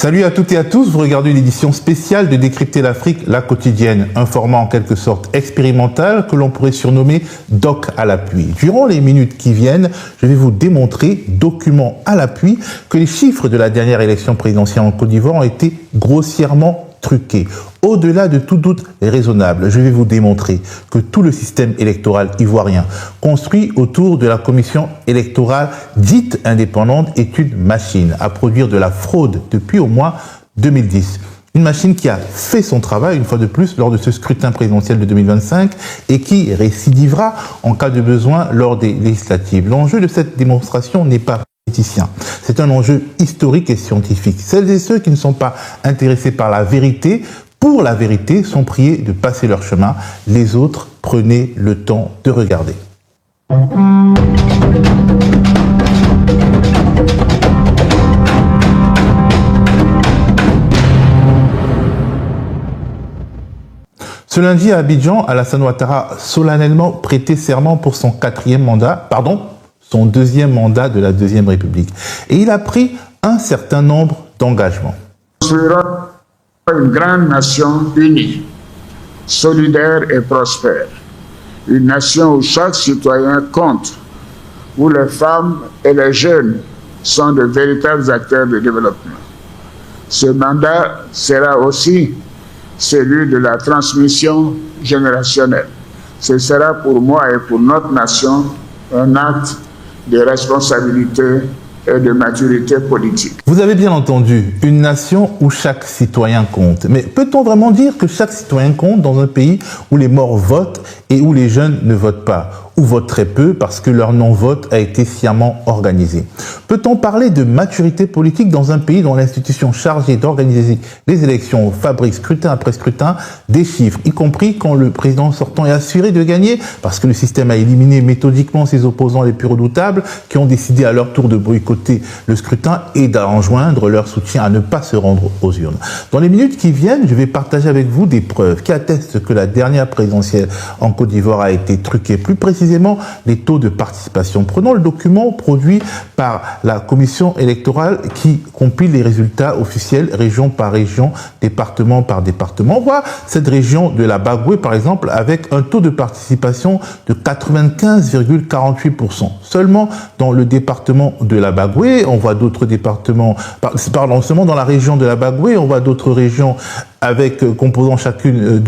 Salut à toutes et à tous, vous regardez l'édition spéciale de Décrypter l'Afrique, la quotidienne, un format en quelque sorte expérimental que l'on pourrait surnommer Doc à l'appui. Durant les minutes qui viennent, je vais vous démontrer, document à l'appui, que les chiffres de la dernière élection présidentielle en Côte d'Ivoire ont été grossièrement truqués. Au-delà de tout doute raisonnable, je vais vous démontrer que tout le système électoral ivoirien, construit autour de la commission électorale dite indépendante, est une machine à produire de la fraude depuis au moins 2010. Une machine qui a fait son travail, une fois de plus, lors de ce scrutin présidentiel de 2025 et qui récidivera en cas de besoin lors des législatives. L'enjeu de cette démonstration n'est pas politicien. C'est un enjeu historique et scientifique. Celles et ceux qui ne sont pas intéressés par la vérité, pour la vérité, sont priés de passer leur chemin. Les autres, prenez le temps de regarder. Ce lundi à Abidjan, Alassane Ouattara a solennellement prêté serment pour son son deuxième mandat de la Deuxième République. Et il a pris un certain nombre d'engagements. Une grande nation unie, solidaire et prospère. Une nation où chaque citoyen compte, où les femmes et les jeunes sont de véritables acteurs de développement. Ce mandat sera aussi celui de la transmission générationnelle. Ce sera pour moi et pour notre nation un acte de responsabilité et de maturité politique. Vous avez bien entendu, une nation où chaque citoyen compte. Mais peut-on vraiment dire que chaque citoyen compte dans un pays où les morts votent et où les jeunes ne votent pas, ou votent très peu parce que leur non-vote a été sciemment organisé? Peut-on parler de maturité politique dans un pays dont l'institution chargée d'organiser les élections fabrique scrutin après scrutin des chiffres, y compris quand le président sortant est assuré de gagner parce que le système a éliminé méthodiquement ses opposants les plus redoutables qui ont décidé à leur tour de boycotter le scrutin et d'enjoindre leur soutien à ne pas se rendre aux urnes? Dans les minutes qui viennent, je vais partager avec vous des preuves qui attestent que la dernière présidentielle en Côte d'Ivoire a été truquée. Plus précisément, les taux de participation. Prenons le document produit par la commission électorale qui compile les résultats officiels région par région, département par département. On voit cette région de la Bagoué, par exemple, avec un taux de participation de 95,48%. Seulement dans le département de la Bagoué, on voit d'autres départements, pardon, seulement dans la région de la Bagoué, on voit d'autres régions avec composant chacune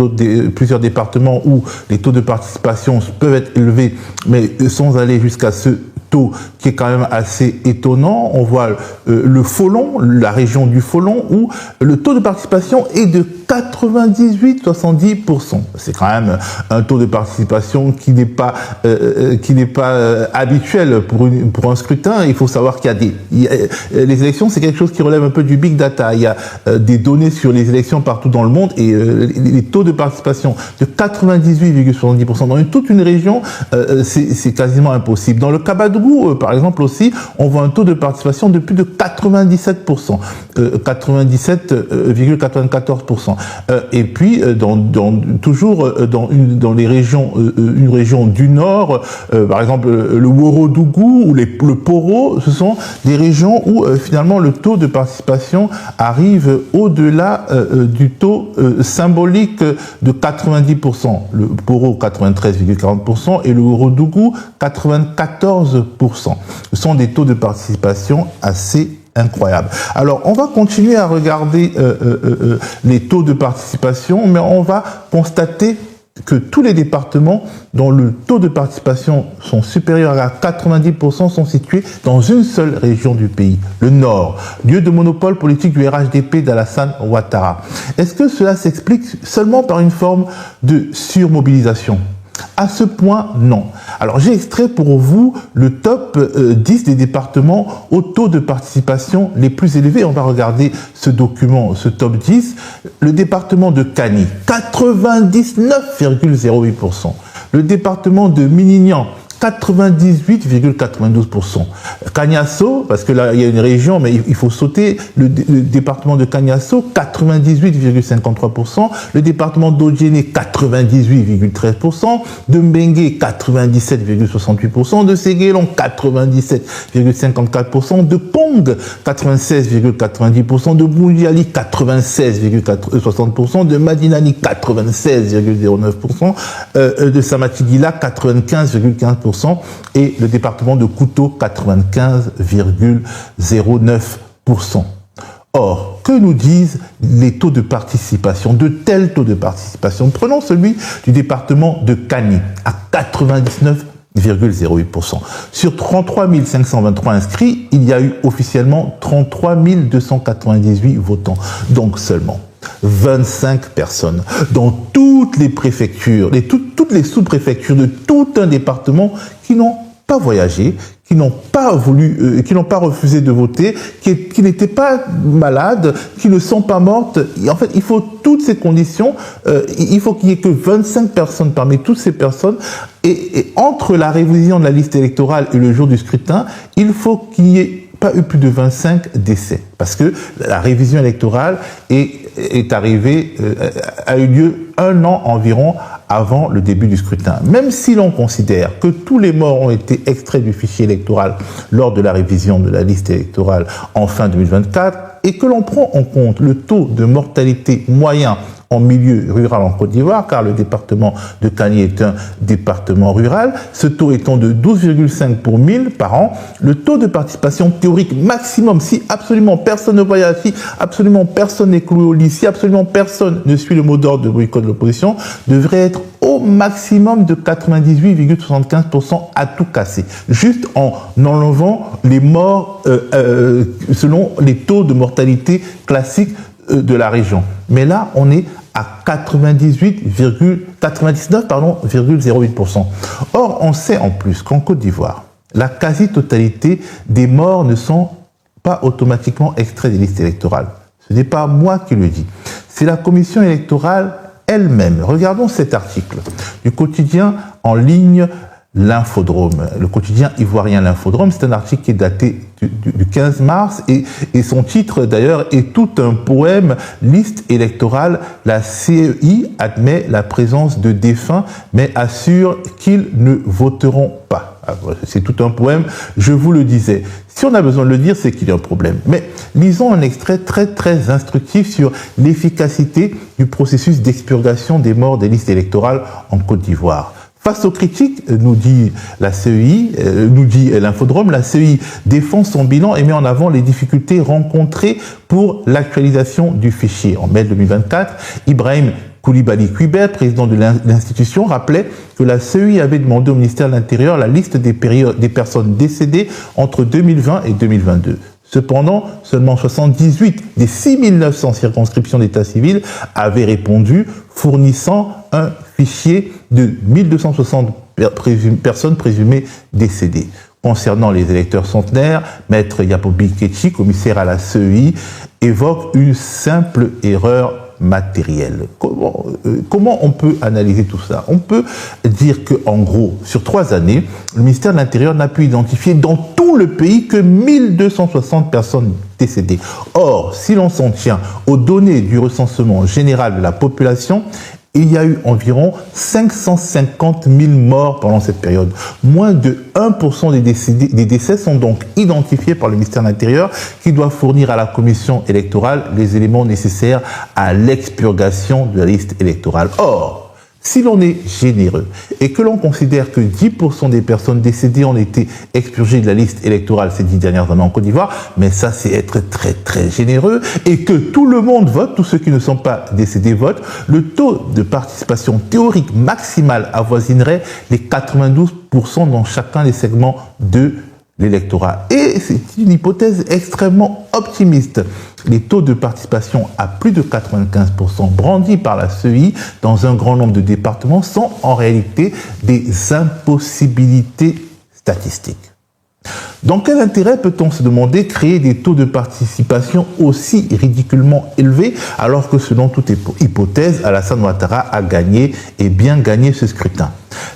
plusieurs départements où les taux de participation peuvent être élevés, mais sans aller jusqu'à ce taux qui est quand même assez étonnant. On voit le Folon, la région du Folon, où le taux de participation est de 98,70%. C'est quand même un taux de participation qui n'est pas habituel pour un scrutin. Il faut savoir qu'il y a les élections, c'est quelque chose qui relève un peu du big data. Il y a des données sur les élections partout dans le monde et les taux de participation de 98,70% dans toute une région, c'est quasiment impossible. Dans le Kabadou, par exemple aussi, on voit un taux de participation de plus de 97%, 97,94%. Et puis, toujours dans les régions, une région du Nord, par exemple le Ouorodougou ou le Poro, ce sont des régions où finalement le taux de participation arrive au-delà du taux symbolique de 90%. Le Poro 93,40% et le Ouorodougou 94%. Ce sont des taux de participation assez incroyable. Alors, on va continuer à regarder les taux de participation, mais on va constater que tous les départements dont le taux de participation sont supérieurs à 90% sont situés dans une seule région du pays, le Nord, lieu de monopole politique du RHDP d'Alassane Ouattara. Est-ce que cela s'explique seulement par une forme de surmobilisation ? À ce point, non. Alors, j'ai extrait pour vous le top 10 des départements au taux de participation les plus élevés. On va regarder ce document, ce top 10. Le département de Kani, 99,08%. Le département de Minignan, 98,92%. Cagnasso, parce que là il y a une région, mais il faut sauter, le département de Cagnasso, 98,53%, le département d'Odjéné, 98,13%, de Mbengue, 97,68%, de Séguélon, 97,54%, de Pong, 96,90%, de Boundiali, 96,60%, de Madinani, 96,09%, de Samatigila, 95,15%, et le département de Kouto, 95,09%. Or, que nous disent les taux de participation, de tels taux de participation? Prenons celui du département de Kani, à 99,08%. Sur 33 523 inscrits, il y a eu officiellement 33 298 votants. Donc seulement 25 personnes dans toutes les préfectures, toutes les sous-préfectures de tout un département qui n'ont pas voyagé, qui n'ont pas voulu, qui n'ont pas refusé de voter, qui n'étaient pas malades, qui ne sont pas mortes. Et en fait, il faut toutes ces conditions. Il faut qu'il n'y ait que 25 personnes parmi toutes ces personnes. Et entre la révision de la liste électorale et le jour du scrutin, il faut qu'il n'y ait pas eu plus de 25 décès. Parce que la révision électorale est arrivée, a eu lieu 1 an environ avant le début du scrutin. Même si l'on considère que tous les morts ont été extraits du fichier électoral lors de la révision de la liste électorale en fin 2024, et que l'on prend en compte le taux de mortalité moyen en milieu rural en Côte d'Ivoire, car le département de Kani est un département rural, ce taux étant de 12,5 pour 1000 par an, le taux de participation théorique maximum, si absolument personne ne voyage, si absolument personne n'est cloué au lit, si absolument personne ne suit le mot d'ordre de boycott de l'opposition, devrait être au maximum de 98,75% à tout casser, juste en enlevant les morts selon les taux de mortalité classiques de la région. Mais là, on est à 99,08%. Or, on sait en plus qu'en Côte d'Ivoire, la quasi-totalité des morts ne sont pas automatiquement extraits des listes électorales. Ce n'est pas moi qui le dis. C'est la commission électorale elle-même. Regardons cet article du quotidien en ligne L'Infodrome, le quotidien ivoirien L'Infodrome. C'est un article qui est daté du 15 mars et son titre d'ailleurs est tout un poème. Liste électorale, la CEI admet la présence de défunts mais assure qu'ils ne voteront pas. C'est tout un poème, je vous le disais. Si on a besoin de le dire, c'est qu'il y a un problème. Mais lisons un extrait très instructif sur l'efficacité du processus d'expurgation des morts des listes électorales en Côte d'Ivoire. Face aux critiques, nous dit la CEI, nous dit l'Infodrome, la CEI défend son bilan et met en avant les difficultés rencontrées pour l'actualisation du fichier. En mai 2024, Ibrahim Koulibaly Kuibert, président de l'institution, rappelait que la CEI avait demandé au ministère de l'Intérieur la liste des personnes décédées entre 2020 et 2022. Cependant, seulement 78 des 6900 circonscriptions d'état civil avaient répondu, fournissant un fichier de 1260 personnes présumées décédées. Concernant les électeurs centenaires, Maître Yapobi Ketchi, commissaire à la CEI, évoque une simple erreur matérielle. Comment on peut analyser tout ça? On peut dire que, en gros, sur 3 années, le ministère de l'Intérieur n'a pu identifier dans tout le pays que 1260 personnes décédées. Or, si l'on s'en tient aux données du recensement général de la population, il y a eu environ 550 000 morts pendant cette période. Moins de 1% des décès sont donc identifiés par le ministère de l'Intérieur qui doit fournir à la commission électorale les éléments nécessaires à l'expurgation de la liste électorale. Or, si l'on est généreux et que l'on considère que 10% des personnes décédées ont été expurgées de la liste électorale ces 10 dernières années en Côte d'Ivoire, mais ça c'est être très généreux, et que tout le monde vote, tous ceux qui ne sont pas décédés votent, le taux de participation théorique maximale avoisinerait les 92% dans chacun des segments de l'électorat. Et c'est une hypothèse extrêmement optimiste. Les taux de participation à plus de 95% brandis par la CEI dans un grand nombre de départements sont en réalité des impossibilités statistiques. Dans quel intérêt peut-on se demander créer des taux de participation aussi ridiculement élevés alors que selon toute hypothèse, Alassane Ouattara a gagné et bien gagné ce scrutin?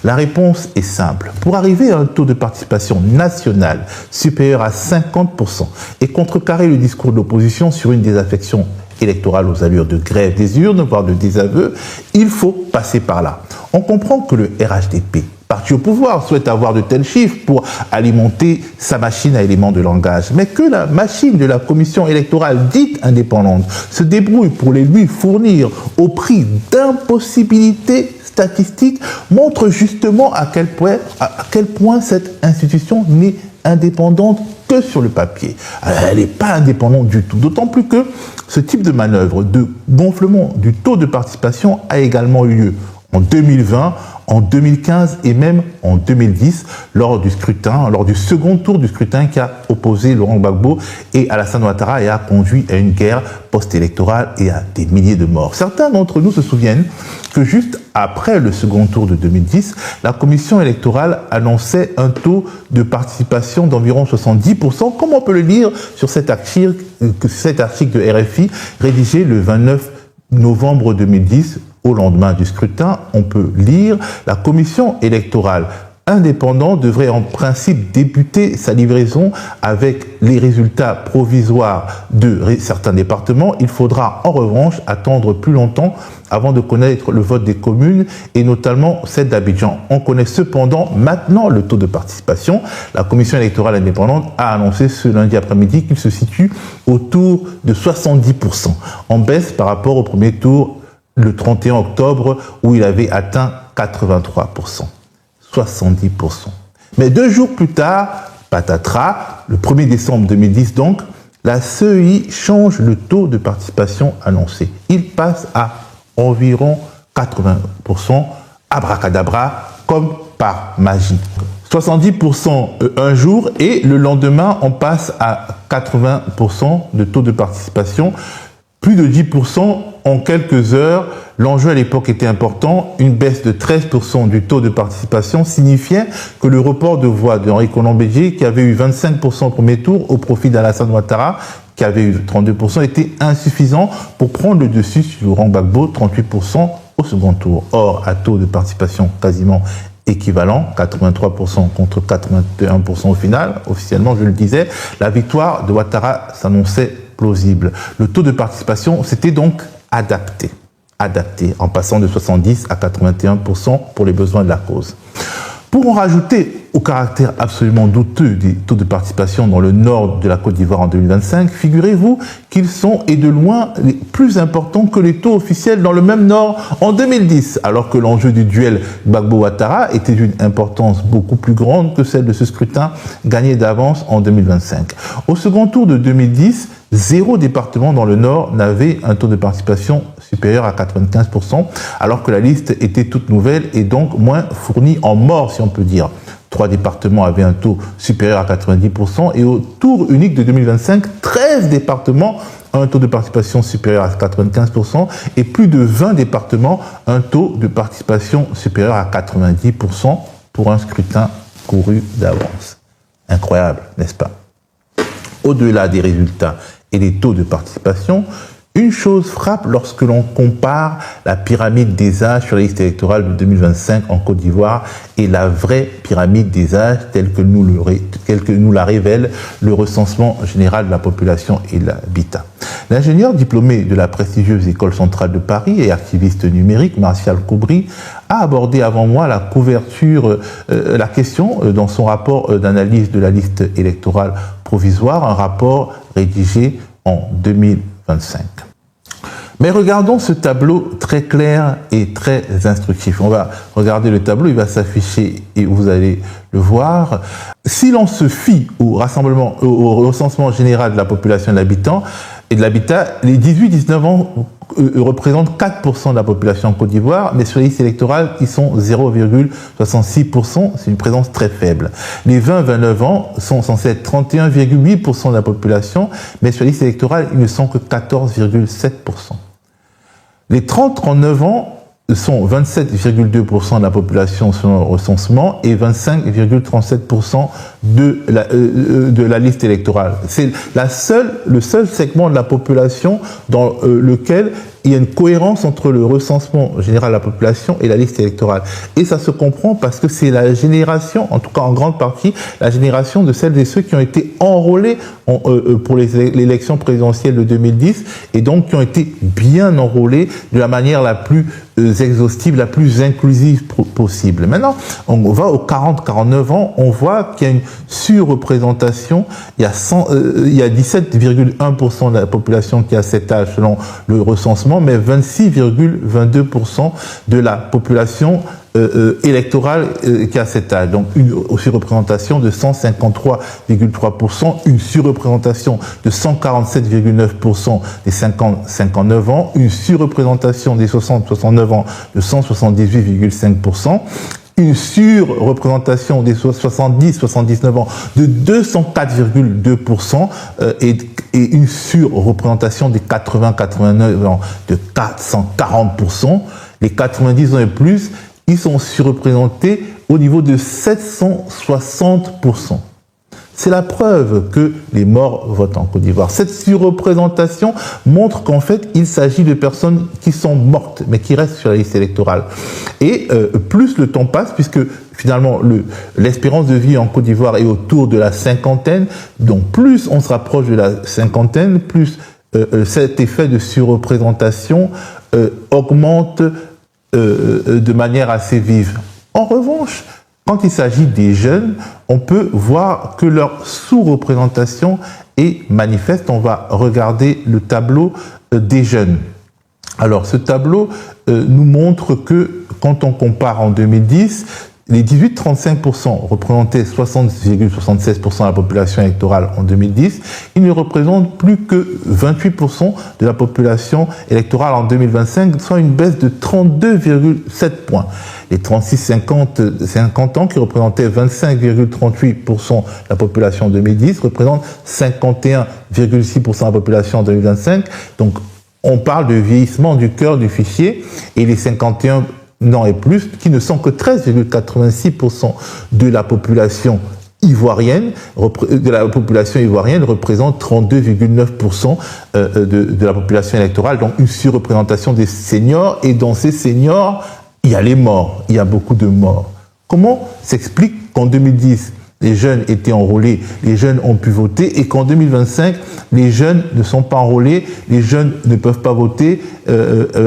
La réponse est simple. Pour arriver à un taux de participation nationale supérieur à 50% et contrecarrer le discours de l'opposition sur une désaffection électorale aux allures de grève des urnes, voire de désaveu, il faut passer par là. On comprend que le RHDP, parti au pouvoir, souhaite avoir de tels chiffres pour alimenter sa machine à éléments de langage, mais que la machine de la commission électorale dite indépendante se débrouille pour les lui fournir au prix d'impossibilités statistiques montre justement à quel point cette institution n'est indépendante que sur le papier. Elle n'est pas indépendante du tout, d'autant plus que ce type de manœuvre de gonflement du taux de participation a également eu lieu en 2020, en 2015 et même en 2010 lors du second tour du scrutin qui a opposé Laurent Gbagbo et Alassane Ouattara et a conduit à une guerre post-électorale et à des milliers de morts. Certains d'entre nous se souviennent que juste après le second tour de 2010, la commission électorale annonçait un taux de participation d'environ 70%, comme on peut le lire sur cet article de RFI rédigé le 29 novembre 2010. Au lendemain du scrutin, on peut lire « La commission électorale indépendante devrait en principe débuter sa livraison avec les résultats provisoires de certains départements. Il faudra en revanche attendre plus longtemps avant de connaître le vote des communes et notamment celle d'Abidjan. On connaît cependant maintenant le taux de participation. La commission électorale indépendante a annoncé ce lundi après-midi qu'il se situe autour de 70%, en baisse par rapport au premier tour le 31 octobre où il avait atteint 83%. 70%. Mais 2 jours plus tard, patatras, le 1er décembre 2010 donc, la CEI change le taux de participation annoncé. Il passe à environ 80%, abracadabra, comme par magie. 70% un jour et le lendemain, on passe à 80% de taux de participation. Plus de 10% en quelques heures. L'enjeu à l'époque était important. Une baisse de 13% du taux de participation signifiait que le report de voix d'Henri Konan Bédié, qui avait eu 25% au premier tour, au profit d'Alassane Ouattara, qui avait eu 32%, était insuffisant pour prendre le dessus sur Laurent Gbagbo, 38% au second tour. Or, à taux de participation quasiment équivalent, 83% contre 81% au final, officiellement, je le disais, la victoire de Ouattara s'annonçait plausible. Le taux de participation s'était donc adapté, en passant de 70 à 81% pour les besoins de la cause. Pour en rajouter au caractère absolument douteux des taux de participation dans le nord de la Côte d'Ivoire en 2025, figurez-vous qu'ils sont et de loin les plus importants que les taux officiels dans le même nord en 2010, alors que l'enjeu du duel Gbagbo-Ouattara était d'une importance beaucoup plus grande que celle de ce scrutin gagné d'avance en 2025. Au second tour de 2010, 0 département dans le Nord n'avait un taux de participation supérieur à 95%, alors que la liste était toute nouvelle et donc moins fournie en morts, si on peut dire. 3 départements avaient un taux supérieur à 90% et au tour unique de 2025, 13 départements ont un taux de participation supérieur à 95% et plus de 20 départements un taux de participation supérieur à 90% pour un scrutin couru d'avance. Incroyable, n'est-ce pas? Au-delà des résultats et des taux de participation, une chose frappe lorsque l'on compare la pyramide des âges sur la liste électorale de 2025 en Côte d'Ivoire et la vraie pyramide des âges telle que nous la révèle le recensement général de la population et l'habitat. L'ingénieur diplômé de la prestigieuse École centrale de Paris et activiste numérique, Martial Koubri, a abordé avant moi la question dans son rapport d'analyse de la liste électorale provisoire, un rapport rédigé en 2025. Mais regardons ce tableau très clair et très instructif. On va regarder le tableau, il va s'afficher et vous allez le voir. Si l'on se fie au recensement général de la population et de l'habitat, les 18-19 ans représentent 4% de la population en Côte d'Ivoire, mais sur les listes électorales, ils sont 0,66%, c'est une présence très faible. Les 20-29 ans sont censés être 31,8% de la population, mais sur les listes électorales, ils ne sont que 14,7%. Les 30-39 ans sont 27,2% de la population selon le recensement et 25,37% de la liste électorale. C'est le seul segment de la population dans lequel il y a une cohérence entre le recensement général de la population et la liste électorale. Et ça se comprend parce que c'est la génération, en tout cas en grande partie, la génération de celles et ceux qui ont été enrôlés pour l'élection présidentielle de 2010 et donc qui ont été bien enrôlés de la manière la plus exhaustive, la plus inclusive possible. Maintenant, on va aux 40-49 ans, on voit qu'il y a une surreprésentation. Il y a 17,1% de la population qui a cet âge selon le recensement, mais 26,22% de la population électorale qui a cet âge. Donc une surreprésentation de 153,3%, une surreprésentation de 147,9% des 50-59 ans, une surreprésentation des 60-69 ans de 178,5%, une surreprésentation des 70-79 ans de 204,2% et une surreprésentation des 80-89 ans de 440%. Les 90 ans et plus, ils sont surreprésentés au niveau de 760%. C'est la preuve que les morts votent en Côte d'Ivoire. Cette surreprésentation montre qu'en fait, il s'agit de personnes qui sont mortes, mais qui restent sur la liste électorale. Et plus le temps passe, puisque finalement, l'espérance de vie en Côte d'Ivoire est autour de la cinquantaine, donc plus on se rapproche de la cinquantaine, plus cet effet de surreprésentation augmente de manière assez vive. En revanche, quand il s'agit des jeunes, on peut voir que leur sous-représentation est manifeste. On va regarder le tableau des jeunes. Alors, ce tableau nous montre que quand on compare en 2010, les 18-35% représentaient 60,76% de la population électorale en 2010. Ils ne représentent plus que 28% de la population électorale en 2025, soit une baisse de 32,7 points. Les 36-50 ans, qui représentaient 25,38% de la population en 2010, représentent 51,6% de la population en 2025. Donc, on parle de vieillissement du cœur du fichier, et les 51 ans et plus, qui ne sont que 13,86% de la population ivoirienne, représente 32,9% de la population électorale, donc une surreprésentation des seniors, et dans ces seniors, il y a les morts, il y a beaucoup de morts. Comment s'explique qu'en 2010, les jeunes étaient enrôlés, les jeunes ont pu voter, et qu'en 2025, les jeunes ne sont pas enrôlés, les jeunes ne peuvent pas voter,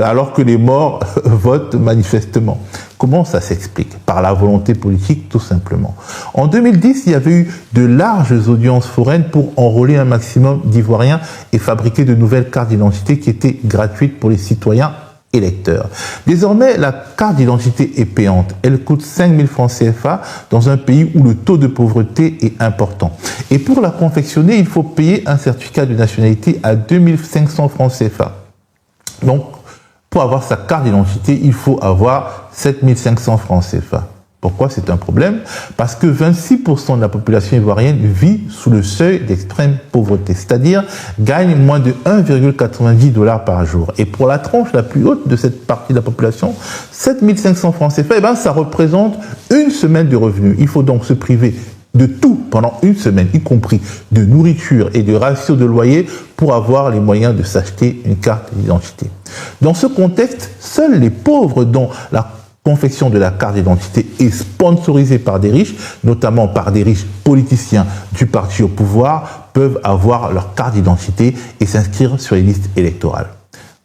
alors que les morts votent manifestement? Comment ça s'explique? Par la volonté politique, tout simplement. En 2010, il y avait eu de larges audiences foraines pour enrôler un maximum d'Ivoiriens et fabriquer de nouvelles cartes d'identité qui étaient gratuites pour les citoyens électeurs. Désormais, la carte d'identité est payante. Elle coûte 5 000 francs CFA dans un pays où le taux de pauvreté est important. Et pour la confectionner, il faut payer un certificat de nationalité à 2 500 francs CFA. Donc, pour avoir sa carte d'identité, il faut avoir 7 500 francs CFA. Pourquoi c'est un problème? Parce que 26% de la population ivoirienne vit sous le seuil d'extrême pauvreté, c'est-à-dire gagne moins de 1,90 $ par jour. Et pour la tranche la plus haute de cette partie de la population, 7 500 francs CFA, ça représente une semaine de revenus. Il faut donc se priver de tout pendant une semaine, y compris de nourriture et de ratio de loyer, pour avoir les moyens de s'acheter une carte d'identité. Dans ce contexte, seuls les pauvres dont la confection de la carte d'identité est sponsorisée par des riches, notamment par des riches politiciens du parti au pouvoir, peuvent avoir leur carte d'identité et s'inscrire sur les listes électorales.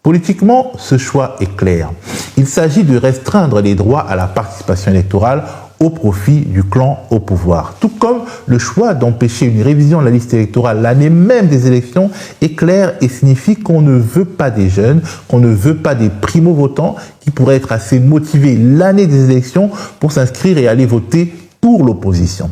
Politiquement, ce choix est clair. Il s'agit de restreindre les droits à la participation électorale au profit du clan au pouvoir. Tout comme le choix d'empêcher une révision de la liste électorale l'année même des élections est clair et signifie qu'on ne veut pas des jeunes, qu'on ne veut pas des primo-votants qui pourraient être assez motivés l'année des élections pour s'inscrire et aller voter pour l'opposition.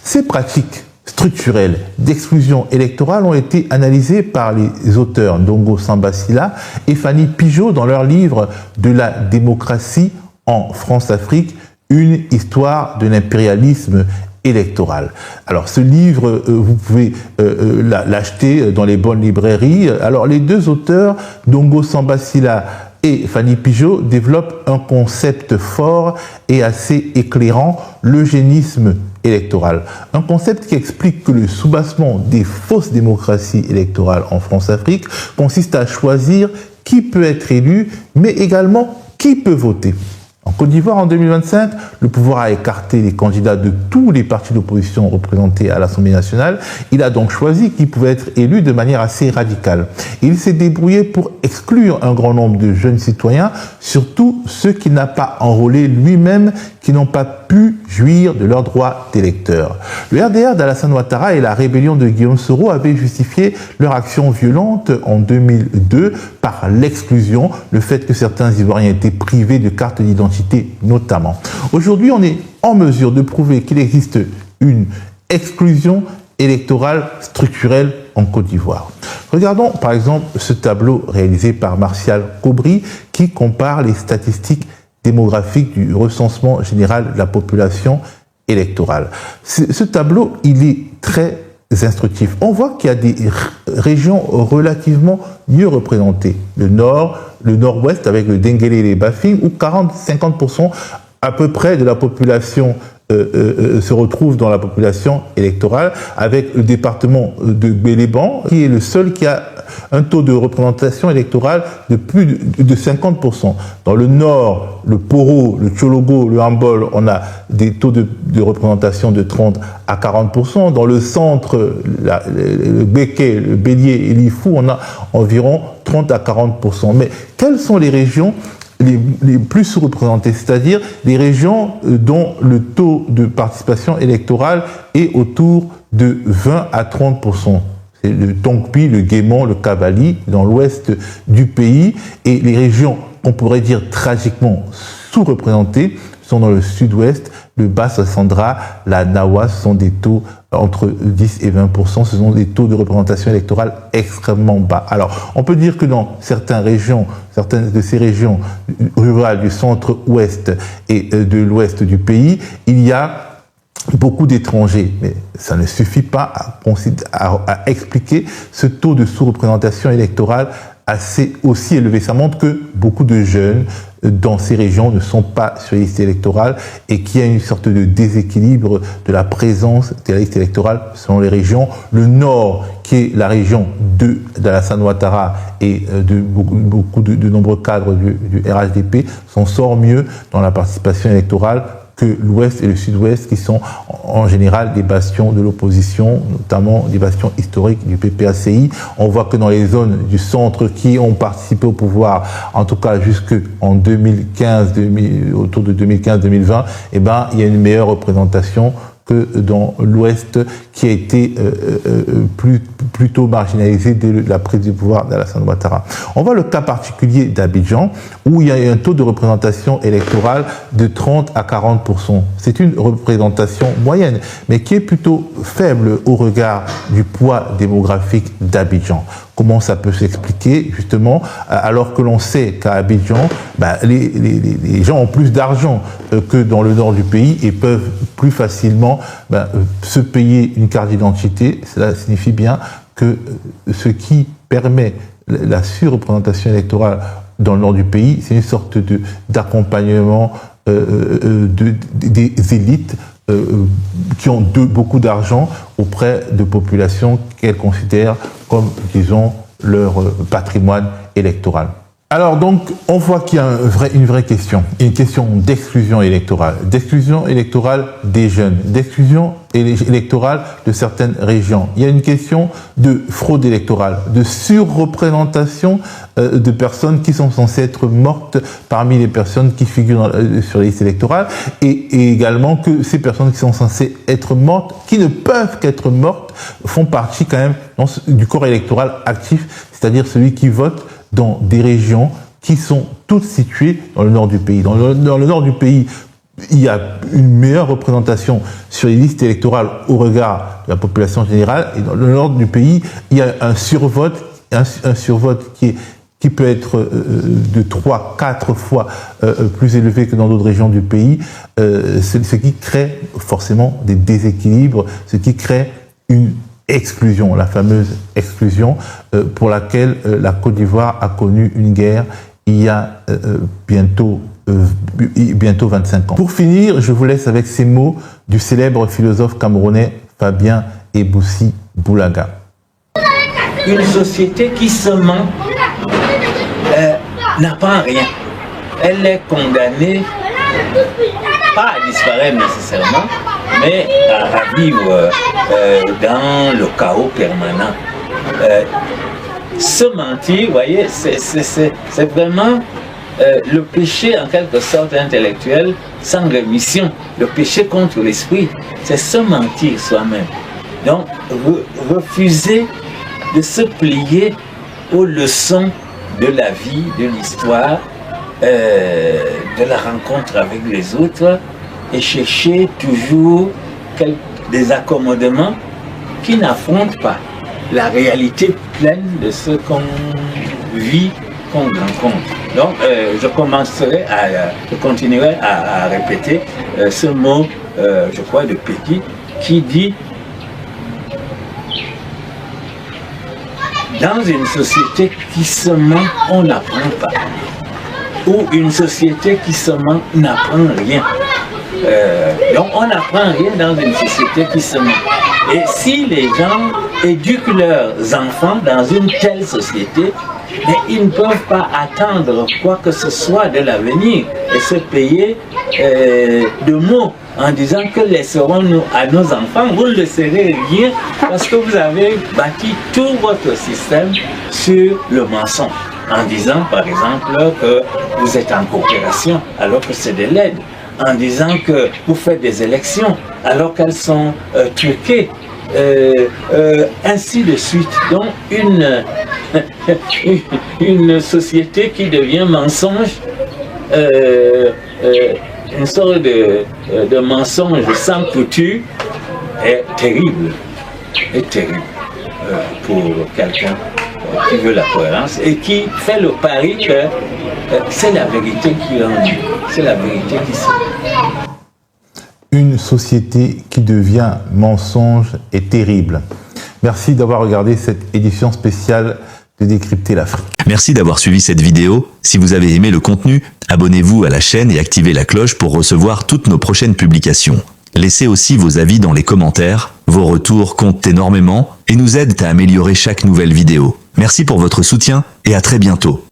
Ces pratiques structurelles d'exclusion électorale ont été analysées par les auteurs Ndongo Sambasila et Fanny Pigeot dans leur livre « De la démocratie en France-Afrique », une histoire de l'impérialisme électoral. Alors ce livre, vous pouvez l'acheter dans les bonnes librairies. Alors les deux auteurs, Ndongo Sambasila Et Fanny Pigeaud développe un concept fort et assez éclairant, l'eugénisme électoral. Un concept qui explique que le soubassement des fausses démocraties électorales en France-Afrique consiste à choisir qui peut être élu, mais également qui peut voter. En Côte d'Ivoire, en 2025, le pouvoir a écarté les candidats de tous les partis d'opposition représentés à l'Assemblée nationale. Il a donc choisi qui pouvait être élu de manière assez radicale. Il s'est débrouillé pour exclure un grand nombre de jeunes citoyens, surtout ceux qu'il n'a pas enrôlés lui-même, qui n'ont pas pu jouir de leurs droits d'électeurs. Le RDR d'Alassane Ouattara et la rébellion de Guillaume Soro avaient justifié leur action violente en 2002 par l'exclusion, le fait que certains Ivoiriens étaient privés de cartes d'identité notamment. Aujourd'hui, on est en mesure de prouver qu'il existe une exclusion électorale structurelle en Côte d'Ivoire. Regardons par exemple ce tableau réalisé par Martial Cobry qui compare les statistiques démographique du recensement général de la population électorale. Ce tableau, il est très instructif. On voit qu'il y a des régions relativement mieux représentées. Le nord, le nord-ouest avec le Denguele et les Bafing, où 40-50% à peu près de la population se retrouve dans la population électorale, avec le département de Béléban, qui est le seul qui a un taux de représentation électorale de plus de 50%. Dans le nord, le Poro, le Tchologo, le Hambol, on a des taux de représentation de 30 à 40%. Dans le centre, le Béké, le Bélier et l'Ifou, on a environ 30 à 40%. Mais quelles sont les régions les plus sous-représentées, c'est-à-dire les régions dont le taux de participation électorale est autour de 20 à 30%. C'est le Tongpi, le Guémon, le Kabali, dans l'ouest du pays, et les régions qu'on pourrait dire tragiquement sous-représentées sont dans le sud-ouest, le Bas-Sassandra, la Nawa, ce sont des taux entre 10 et 20%, ce sont des taux de représentation électorale extrêmement bas. Alors, on peut dire que dans certaines de ces régions rurales du centre-ouest et de l'ouest du pays, il y a beaucoup d'étrangers, mais ça ne suffit pas à expliquer ce taux de sous-représentation électorale aussi élevé. Ça montre que beaucoup de jeunes dans ces régions ne sont pas sur les listes électorales et qu'il y a une sorte de déséquilibre de la présence de la liste électorale selon les régions. Le nord, qui est la région d'Alassane Ouattara et de beaucoup de nombreux cadres du RHDP, s'en sort mieux dans la participation électorale que l'Ouest et le Sud-Ouest, qui sont en général des bastions de l'opposition, notamment des bastions historiques du PPACI. On voit que dans les zones du centre qui ont participé au pouvoir, en tout cas jusqu'en 2015, autour de 2015-2020, eh ben, il y a une meilleure représentation que dans l'Ouest, qui a été plutôt marginalisé dès la prise du pouvoir d'Alassane Ouattara. On voit le cas particulier d'Abidjan, où il y a un taux de représentation électorale de 30 à 40%. C'est une représentation moyenne, mais qui est plutôt faible au regard du poids démographique d'Abidjan. Comment ça peut s'expliquer, justement, alors que l'on sait qu'à Abidjan, les gens ont plus d'argent que dans le nord du pays et peuvent plus facilement se payer une carte d'identité. Cela signifie bien que ce qui permet la surreprésentation électorale dans le nord du pays, c'est une sorte d'accompagnement des élites qui ont beaucoup d'argent auprès de populations qu'elles considèrent comme, disons, leur patrimoine électoral. Alors donc, on voit qu'il y a une vraie question, une question d'exclusion électorale des jeunes, d'exclusion électorale de certaines régions. Il y a une question de fraude électorale, de surreprésentation de personnes qui sont censées être mortes parmi les personnes qui figurent sur les listes électorales, et également que ces personnes qui sont censées être mortes, qui ne peuvent qu'être mortes, font partie quand même du corps électoral actif, c'est-à-dire celui qui vote dans des régions qui sont toutes situées dans le nord du pays. Dans le nord du pays, il y a une meilleure représentation sur les listes électorales au regard de la population générale, et dans le nord du pays, il y a un survote qui peut être de 3-4 fois plus élevé que dans d'autres régions du pays, ce qui crée forcément des déséquilibres, ce qui crée une exclusion, la fameuse exclusion pour laquelle la Côte d'Ivoire a connu une guerre il y a bientôt 25 ans. Pour finir, je vous laisse avec ces mots du célèbre philosophe camerounais Fabien Eboussi Boulaga. Une société qui se ment n'apprend rien. Elle est condamnée, pas à disparaître nécessairement, mais à vivre dans le chaos permanent. Se mentir, vous voyez, c'est vraiment le péché en quelque sorte intellectuel sans rémission. Le péché contre l'esprit, c'est se mentir soi-même. Donc, refuser de se plier aux leçons de la vie, de l'histoire, de la rencontre avec les autres et chercher toujours des accommodements qui n'affrontent pas la réalité pleine de ce qu'on vit, qu'on rencontre. Donc, je continuerai à répéter ce mot, je crois, de Petit, qui dit: dans une société qui se ment, on n'apprend pas. Ou une société qui se ment n'apprend rien. Donc on n'apprend rien dans une société qui se ment. Et si les gens éduquent leurs enfants dans une telle société, mais ils ne peuvent pas attendre quoi que ce soit de l'avenir et se payer de mots en disant que laisserons-nous à nos enfants, vous ne laisserez rien parce que vous avez bâti tout votre système sur le mensonge. En disant par exemple que vous êtes en coopération alors que c'est de l'aide. En disant que vous faites des élections alors qu'elles sont truquées. Ainsi de suite. Donc une société qui devient mensonge, une sorte de mensonge sans couture est terrible pour quelqu'un qui veut la cohérence et qui fait le pari que c'est la vérité qui rend libre, c'est la vérité qui se... Une société qui devient mensonge est terrible. Merci d'avoir regardé cette édition spéciale de Décrypter l'Afrique. Merci d'avoir suivi cette vidéo. Si vous avez aimé le contenu, abonnez-vous à la chaîne et activez la cloche pour recevoir toutes nos prochaines publications. Laissez aussi vos avis dans les commentaires. Vos retours comptent énormément et nous aident à améliorer chaque nouvelle vidéo. Merci pour votre soutien et à très bientôt.